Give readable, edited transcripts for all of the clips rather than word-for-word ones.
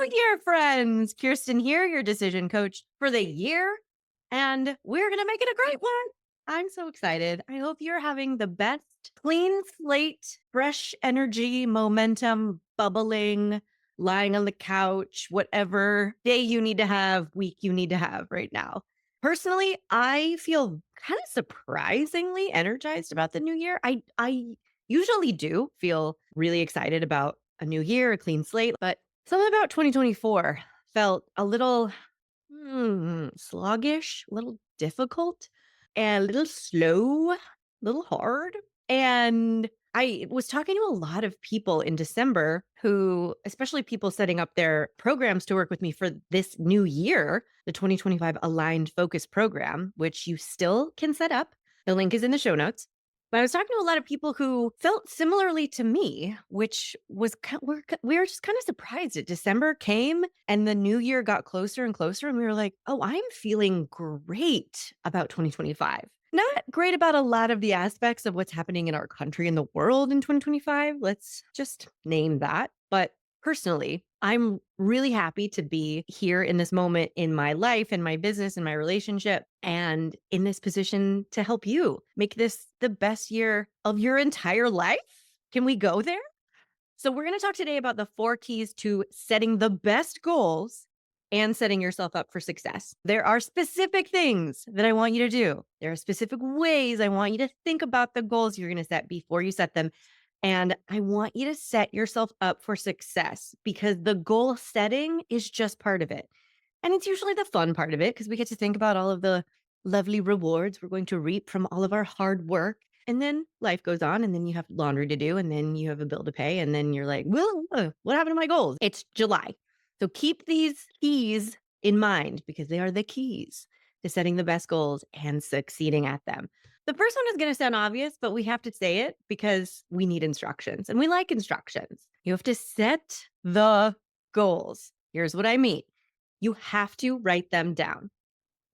New Year, friends! Kirsten here, your decision coach for the year, and we're going to make it a great one. I'm so excited. I hope you're having the best clean slate, fresh energy, momentum, bubbling, lying on the couch, whatever day you need to have, week you need to have right now. Personally, I feel kind of surprisingly energized about the new year. I usually do feel really excited about a new year, a clean slate, but something about 2024 felt a little sluggish, a little difficult, and a little slow, a little hard. And I was talking to a lot of people in December who, especially people setting up their programs to work with me for this new year, the 2025 Aligned Focus Program, which you still can set up. The link is in the show notes. But I was talking to a lot of people who felt similarly to me, which was we were just kind of surprised that December came and the new year got closer and closer, and we were like, "Oh, I'm feeling great about 2025." Not great about a lot of the aspects of what's happening in our country and the world in 2025. Let's just name that. But personally, I'm really happy to be here in this moment in my life and my business and my relationship and in this position to help you make this the best year of your entire life. Can we go there? So, we're going to talk today about the 4 keys to setting the best goals and setting yourself up for success. There are specific things that I want you to do. There are specific ways I want you to think about the goals you're going to set before you set them. And I want you to set yourself up for success because the goal setting is just part of it. And it's usually the fun part of it because we get to think about all of the lovely rewards we're going to reap from all of our hard work. And then life goes on, and then you have laundry to do, and then you have a bill to pay, and then you're like, well, what happened to my goals? It's July. So keep these keys in mind because they are the keys to setting the best goals and succeeding at them. The first one is going to sound obvious, but we have to say it because we need instructions and we like instructions. You have to set the goals. Here's what I mean. You have to write them down.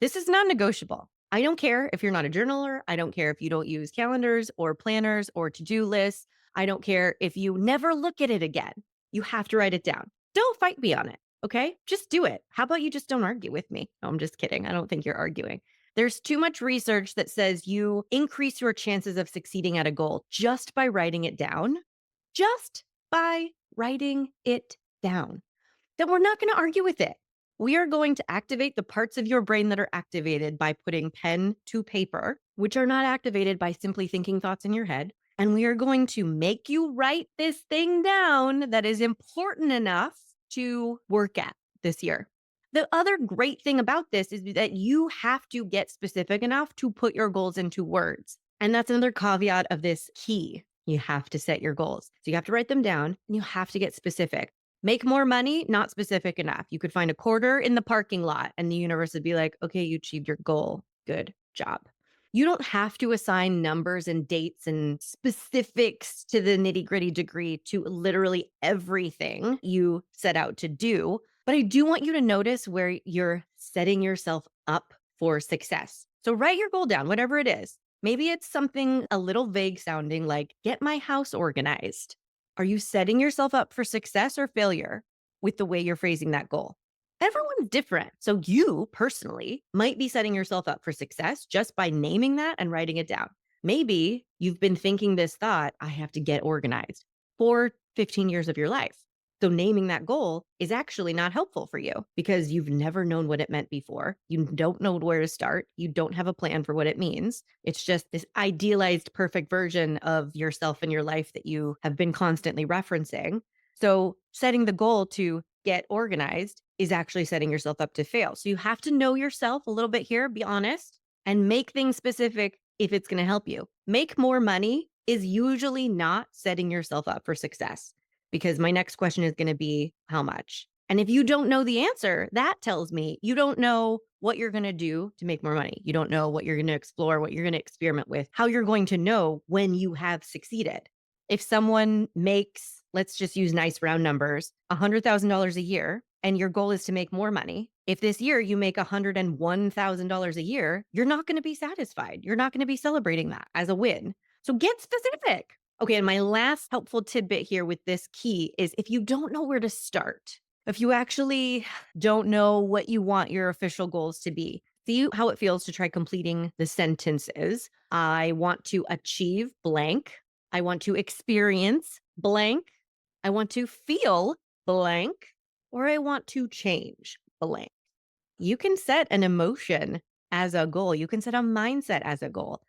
This is non negotiable. I don't care if you're not a journaler. I don't care if you don't use calendars or planners or to do lists. I don't care if you never look at it again. You have to write it down. Don't fight me on it. Okay. Just do it. How about you just don't argue with me? No, I'm just kidding. I don't think you're arguing. There's too much research that says you increase your chances of succeeding at a goal just by writing it down. Just by writing it down. Then we're not going to argue with it. We are going to activate the parts of your brain that are activated by putting pen to paper, which are not activated by simply thinking thoughts in your head. And we are going to make you write this thing down that is important enough to work at this year. The other great thing about this is that you have to get specific enough to put your goals into words. And that's another caveat of this key. You have to set your goals. So you have to write them down and you have to get specific. Make more money, not specific enough. You could find a quarter in the parking lot and the universe would be like, okay, you achieved your goal. Good job. You don't have to assign numbers and dates and specifics to the nitty gritty degree to literally everything you set out to do. But I do want you to notice where you're setting yourself up for success. So write your goal down, whatever it is. Maybe it's something a little vague sounding like get my house organized. Are you setting yourself up for success or failure with the way you're phrasing that goal? Everyone's different. So you personally might be setting yourself up for success just by naming that and writing it down. Maybe you've been thinking this thought, I have to get organized for 15 years of your life. So naming that goal is actually not helpful for you because you've never known what it meant before. You don't know where to start. You don't have a plan for what it means. It's just this idealized perfect version of yourself and your life that you have been constantly referencing. So setting the goal to get organized is actually setting yourself up to fail. So you have to know yourself a little bit here, be honest, and make things specific if it's going to help you. Make more money is usually not setting yourself up for success because my next question is going to be how much? And if you don't know the answer, that tells me you don't know what you're going to do to make more money. You don't know what you're going to explore, what you're going to experiment with, how you're going to know when you have succeeded. If someone makes, let's just use nice round numbers, $100,000 a year, and your goal is to make more money, if this year you make $101,000 a year, you're not going to be satisfied. You're not going to be celebrating that as a win. So get specific. Okay, and my last helpful tidbit here with this key is if you don't know where to start, If you actually don't know what you want your official goals to be, see how it feels to try completing the sentences. I want to achieve blank. I want to experience blank. I want to feel blank, or I want to change blank. You can set an emotion as a goal. You can set a mindset as a goal.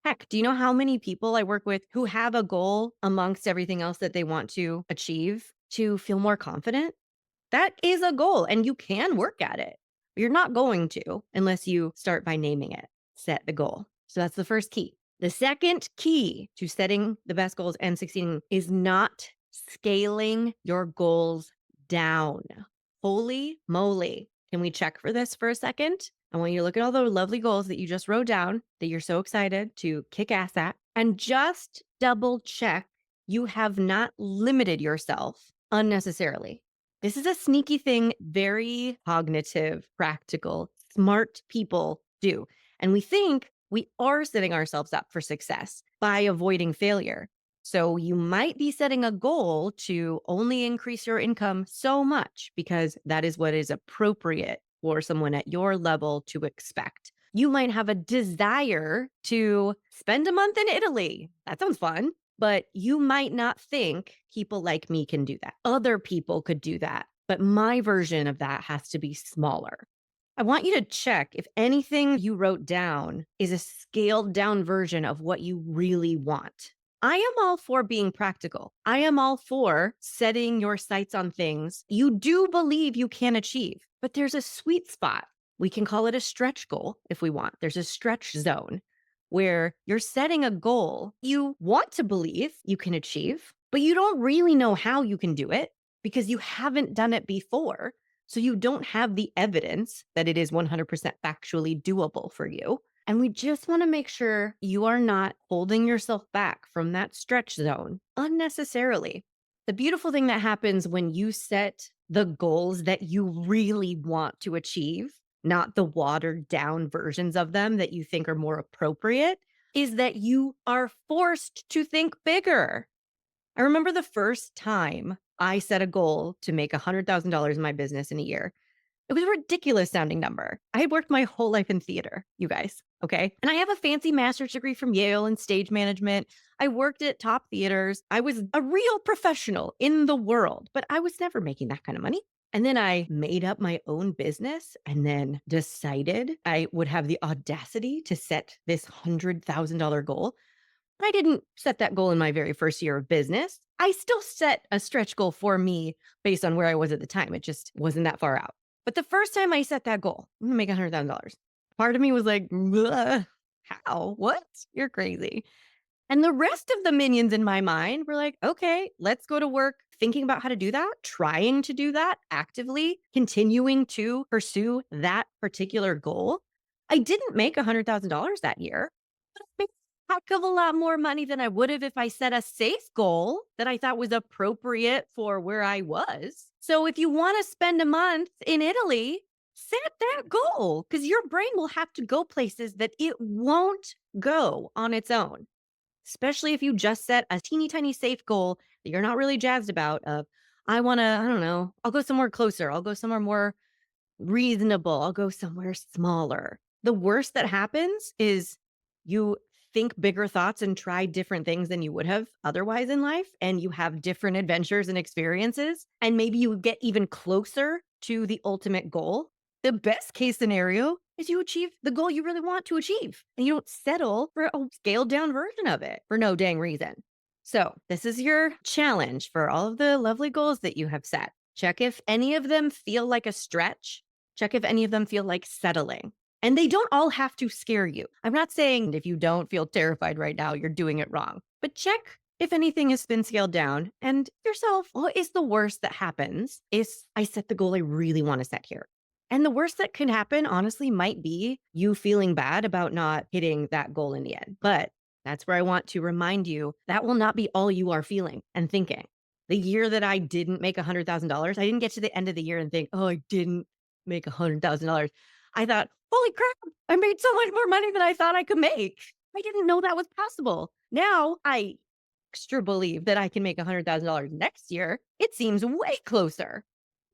Heck, do you know how many people I work with who have a goal amongst everything else that they want to achieve to feel more confident? That is a goal and you can work at it. You're not going to unless you start by naming it. Set the goal. So that's the first key. The second key to setting the best goals and succeeding is not scaling your goals down. Holy moly. Can we check for this for a second? I want you to look at all the lovely goals that you just wrote down that you're so excited to kick ass at and just double check you have not limited yourself unnecessarily. This is a sneaky thing, very cognitive, practical, smart people do. And we think we are setting ourselves up for success by avoiding failure. So you might be setting a goal to only increase your income so much because that is what is appropriate for someone at your level to expect. You might have a desire to spend a month in Italy. That sounds fun. But you might not think people like me can do that. Other people could do that. But my version of that has to be smaller. I want you to check if anything you wrote down is a scaled down version of what you really want. I am all for being practical. I am all for setting your sights on things you do believe you can achieve, but there's a sweet spot. We can call it a stretch goal if we want. There's a stretch zone where you're setting a goal you want to believe you can achieve, but you don't really know how you can do it because you haven't done it before. So you don't have the evidence that it is 100% factually doable for you. And we just want to make sure you are not holding yourself back from that stretch zone unnecessarily. The beautiful thing that happens when you set the goals that you really want to achieve, not the watered down versions of them that you think are more appropriate, is that you are forced to think bigger. I remember the first time I set a goal to make $100,000 in my business in a year. It was a ridiculous sounding number. I had worked my whole life in theater, you guys. Okay. And I have a fancy master's degree from Yale in stage management. I worked at top theaters. I was a real professional in the world, but I was never making that kind of money. And then I made up my own business and then decided I would have the audacity to set this $100,000 goal. I didn't set that goal in my very first year of business. I still set a stretch goal for me based on where I was at the time. It just wasn't that far out. But the first time I set that goal, I'm gonna make $100,000. Part of me was like, "Bleh, how? What? You're crazy." And the rest of the minions in my mind were like, okay, let's go to work thinking about how to do that, trying to do that actively, continuing to pursue that particular goal. I didn't make $100,000 that year, but I made a heck of a lot more money than I would have if I set a safe goal that I thought was appropriate for where I was. So if you want to spend a month in Italy, set that goal because your brain will have to go places that it won't go on its own, especially if you just set a teeny tiny safe goal that you're not really jazzed about of, I want to, I don't know, I'll go somewhere closer. I'll go somewhere more reasonable. I'll go somewhere smaller. The worst that happens is you think bigger thoughts and try different things than you would have otherwise in life. And you have different adventures and experiences. And maybe you get even closer to the ultimate goal. The best case scenario is you achieve the goal you really want to achieve and you don't settle for a scaled down version of it for no dang reason. So, this is your challenge for all of the lovely goals that you have set. Check if any of them feel like a stretch. Check if any of them feel like settling. And they don't all have to scare you. I'm not saying if you don't feel terrified right now, you're doing it wrong, but check if anything has been scaled down and yourself, what is the worst that happens is I set the goal I really want to set here. And the worst that can happen, honestly, might be you feeling bad about not hitting that goal in the end. But that's where I want to remind you that will not be all you are feeling and thinking. The year that I didn't make $100,000, I didn't get to the end of the year and think, oh, I didn't make $100,000. I thought, holy crap, I made so much more money than I thought I could make. I didn't know that was possible. Now I extra believe that I can make $100,000 next year. It seems way closer.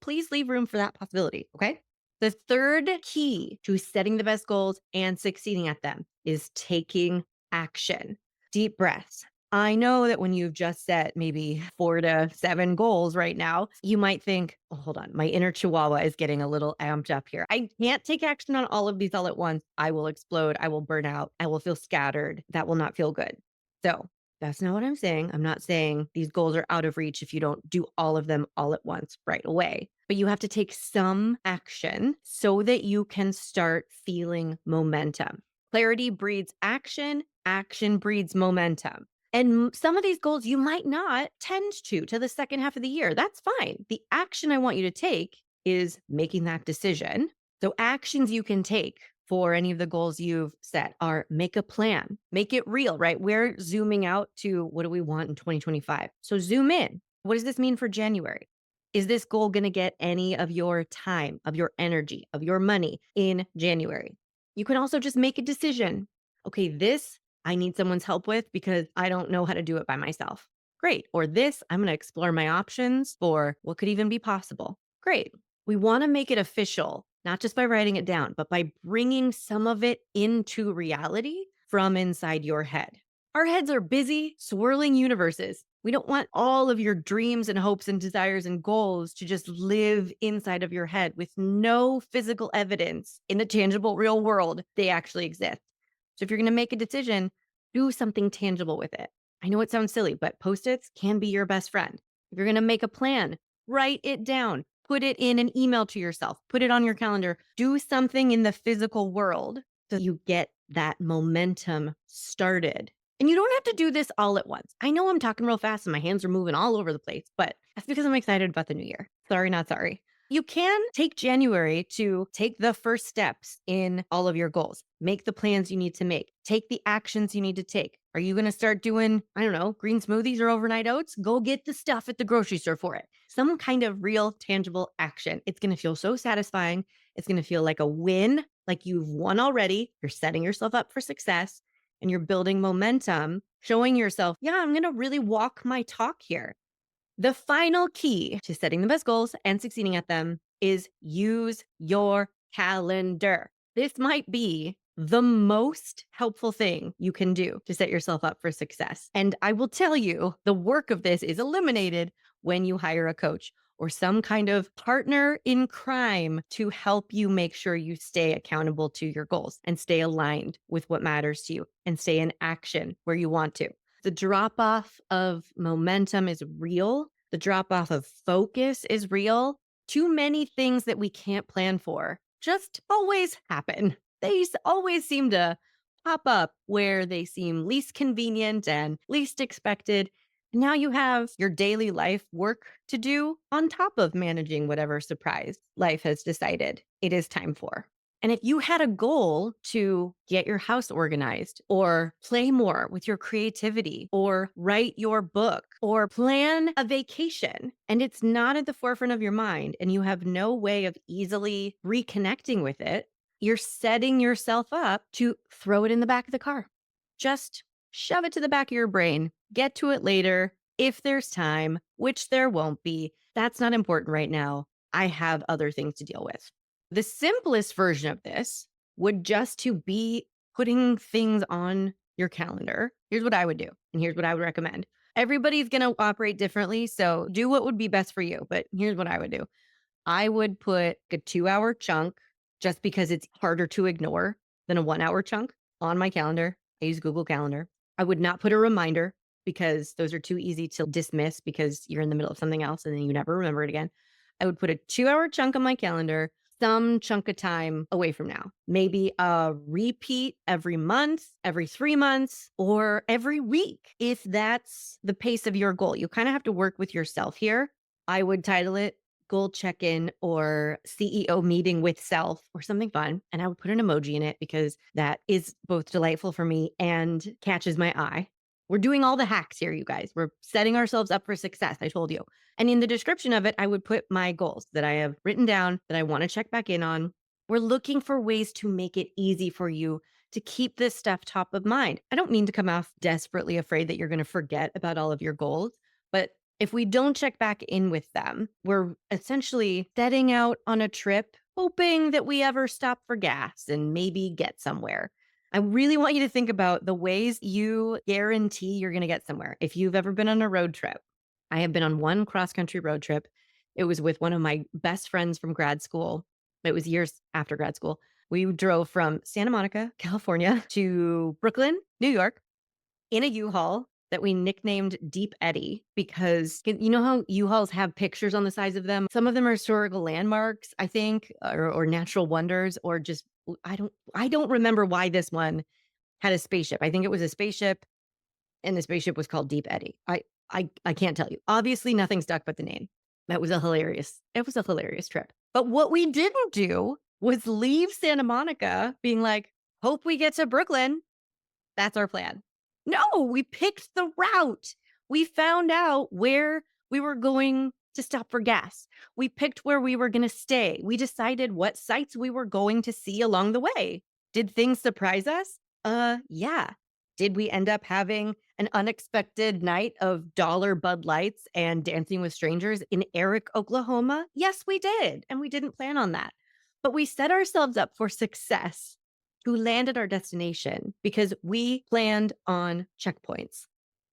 please leave room for that possibility. Okay. The third key to setting the best goals and succeeding at them is taking action. Deep breaths. I know that when you've just set maybe 4 to 7 goals right now, you might think, oh, hold on, my inner chihuahua is getting a little amped up here. I can't take action on all of these all at once. I will explode. I will burn out. I will feel scattered. That will not feel good. So that's not what I'm saying. I'm not saying these goals are out of reach if you don't do all of them all at once right away. But you have to take some action so that you can start feeling momentum. Clarity breeds action, action breeds momentum. And some of these goals you might not tend to the second half of the year. That's fine. The action I want you to take is making that decision. So, actions you can take for any of the goals you've set are make a plan, make it real, right? We're zooming out to what do we want in 2025? So, zoom in. What does this mean for January? Is this goal going to get any of your time, of your energy, of your money in January? You can also just make a decision. Okay, this I need someone's help with because I don't know how to do it by myself. Great. Or this, I'm going to explore my options for what could even be possible. Great. We want to make it official, not just by writing it down, but by bringing some of it into reality from inside your head. Our heads are busy, swirling universes. We don't want all of your dreams and hopes and desires and goals to just live inside of your head with no physical evidence in the tangible real world they actually exist. So if you're going to make a decision, do something tangible with it. I know it sounds silly, but Post-its can be your best friend. If you're going to make a plan, write it down, put it in an email to yourself, put it on your calendar, do something in the physical world so you get that momentum started. And you don't have to do this all at once. I know I'm talking real fast and my hands are moving all over the place, but that's because I'm excited about the new year. Sorry, not sorry. You can take January to take the first steps in all of your goals. Make the plans you need to make. Take the actions you need to take. Are you going to start doing, I don't know, green smoothies or overnight oats? Go get the stuff at the grocery store for it. Some kind of real, tangible action. It's going to feel so satisfying. It's going to feel like a win, like you've won already. You're setting yourself up for success and you're building momentum, showing yourself, yeah, I'm going to really walk my talk here. The final key to setting the best goals and succeeding at them is use your calendar. This might be the most helpful thing you can do to set yourself up for success. And I will tell you, the work of this is eliminated when you hire a coach or some kind of partner in crime to help you make sure you stay accountable to your goals and stay aligned with what matters to you and stay in action where you want to. The drop off of momentum is real. The drop off of focus is real. Too many things that we can't plan for just always happen. Always seem to pop up where they seem least convenient and least expected. And now you have your daily life work to do on top of managing whatever surprise life has decided it is time for. And if you had a goal to get your house organized or play more with your creativity or write your book or plan a vacation and it's not at the forefront of your mind and you have no way of easily reconnecting with it, you're setting yourself up to throw it in the back of the car. Just shove it to the back of your brain, get to it later if there's time, which there won't be. That's not important right now. I have other things to deal with. The simplest version of this would just to be putting things on your calendar. Here's what I would do, and here's what I would recommend. Everybody's going to operate differently, so do what would be best for you. But here's what I would do. I would put a 2-hour chunk just because it's harder to ignore than a 1-hour chunk on my calendar. I use Google Calendar. I would not put a reminder because those are too easy to dismiss because you're in the middle of something else and then you never remember it again. I would put a 2-hour chunk on my calendar, some chunk of time away from now. Maybe a repeat every month, every 3 months, or every week, if that's the pace of your goal. You kind of have to work with yourself here. I would title it Goal Check-in or CEO Meeting with Self or something fun. And I would put an emoji in it because that is both delightful for me and catches my eye. We're doing all the hacks here, you guys. We're setting ourselves up for success. I told you. And in the description of it, I would put my goals that I have written down that I want to check back in on. We're looking for ways to make it easy for you to keep this stuff top of mind. I don't mean to come off desperately afraid that you're going to forget about all of your goals, but If we don't check back in with them, we're essentially setting out on a trip, hoping that we ever stop for gas and maybe get somewhere. I really want you to think about the ways you guarantee you're going to get somewhere. If you've ever been on a road trip, I have been on one cross country road trip. It was with one of my best friends from grad school. It was years after grad school. We drove from Santa Monica, California to Brooklyn, New York in a U-Haul that we nicknamed Deep Eddy because you know how U-Hauls have pictures on the sides of them? Some of them are historical landmarks, I think, or natural wonders, or just I don't remember why this one had a spaceship. I think it was a spaceship, and the spaceship was called Deep Eddy. I can't tell you. Obviously, nothing stuck but the name. It was a hilarious trip. But what we didn't do was leave Santa Monica being like, hope we get to Brooklyn. That's our plan. No, we picked the route. We found out where we were going to stop for gas. We picked where we were going to stay. We decided what sites we were going to see along the way. Did things surprise us? Yeah. Did we end up having an unexpected night of dollar Bud Lights and Dancing with Strangers in Eric, Oklahoma? Yes, we did. And we didn't plan on that. But we set ourselves up for success who landed our destination because we planned on checkpoints.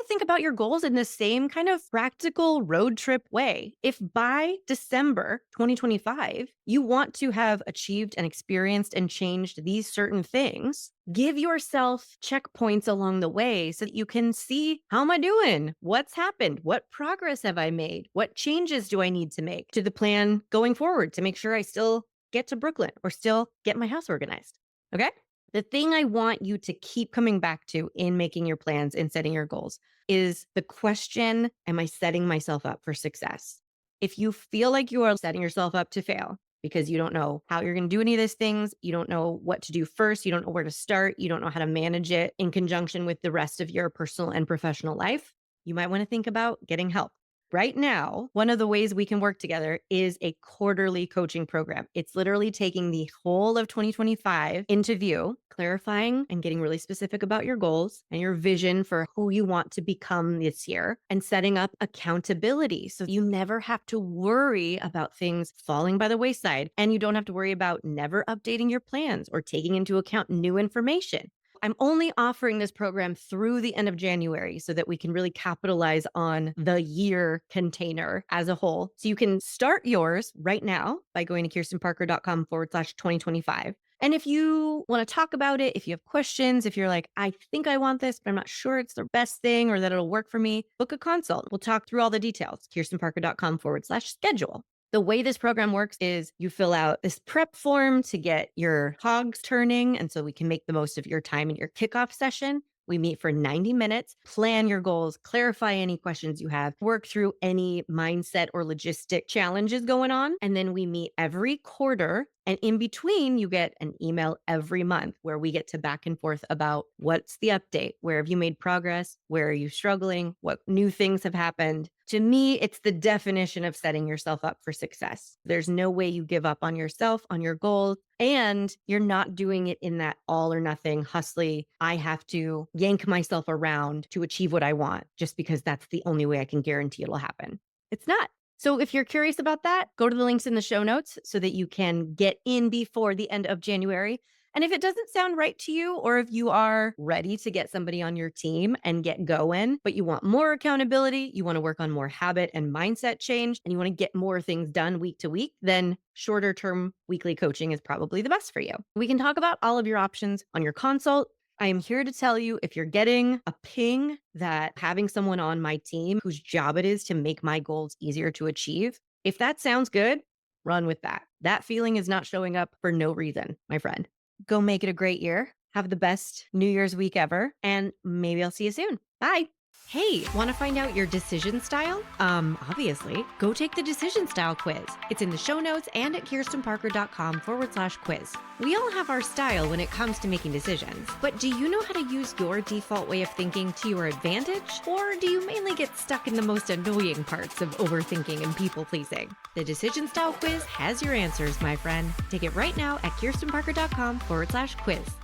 Think about your goals in the same kind of practical road trip way. If by December 2025, you want to have achieved and experienced and changed these certain things, give yourself checkpoints along the way so that you can see how am I doing? What's happened? What progress have I made? What changes do I need to make to the plan going forward to make sure I still get to Brooklyn or still get my house organized? Okay. The thing I want you to keep coming back to in making your plans and setting your goals is the question, am I setting myself up for success? If you feel like you are setting yourself up to fail because you don't know how you're going to do any of these things, you don't know what to do first, you don't know where to start, you don't know how to manage it in conjunction with the rest of your personal and professional life, you might want to think about getting help. Right now, one of the ways we can work together is a quarterly coaching program. It's literally taking the whole of 2025 into view, clarifying and getting really specific about your goals and your vision for who you want to become this year, and setting up accountability so you never have to worry about things falling by the wayside, and you don't have to worry about never updating your plans or taking into account new information. I'm only offering this program through the end of January so that we can really capitalize on the year container as a whole. So you can start yours right now by going to kirstenparker.com/2025. And if you want to talk about it, if you have questions, if you're like, I think I want this, but I'm not sure it's the best thing or that it'll work for me, book a consult. We'll talk through all the details. kirstenparker.com/schedule. The way this program works is you fill out this prep form to get your cogs turning. And so we can make the most of your time in your kickoff session. We meet for 90 minutes, plan your goals, clarify any questions you have, work through any mindset or logistic challenges going on. And then we meet every quarter. And in between, you get an email every month where we get to back and forth about what's the update, where have you made progress, where are you struggling, what new things have happened. To me, it's the definition of setting yourself up for success. There's no way you give up on yourself, on your goals, and you're not doing it in that all or nothing hustly. I have to yank myself around to achieve what I want just because that's the only way I can guarantee it'll happen. It's not. So if you're curious about that, go to the links in the show notes so that you can get in before the end of January. And if it doesn't sound right to you, or if you are ready to get somebody on your team and get going, but you want more accountability, you want to work on more habit and mindset change, and you want to get more things done week to week, then shorter term weekly coaching is probably the best for you. We can talk about all of your options on your consult. I am here to tell you if you're getting a ping that having someone on my team whose job it is to make my goals easier to achieve, if that sounds good, run with that. That feeling is not showing up for no reason, my friend. Go make it a great year. Have the best New Year's week ever, and maybe I'll see you soon. Bye. Hey, want to find out your decision style? Obviously, go take the decision style quiz. It's in the show notes and at kirstenparker.com/quiz. We all have our style when it comes to making decisions, but do you know how to use your default way of thinking to your advantage? Or do you mainly get stuck in the most annoying parts of overthinking and people pleasing? The decision style quiz has your answers, my friend. Take it right now at kirstenparker.com/quiz.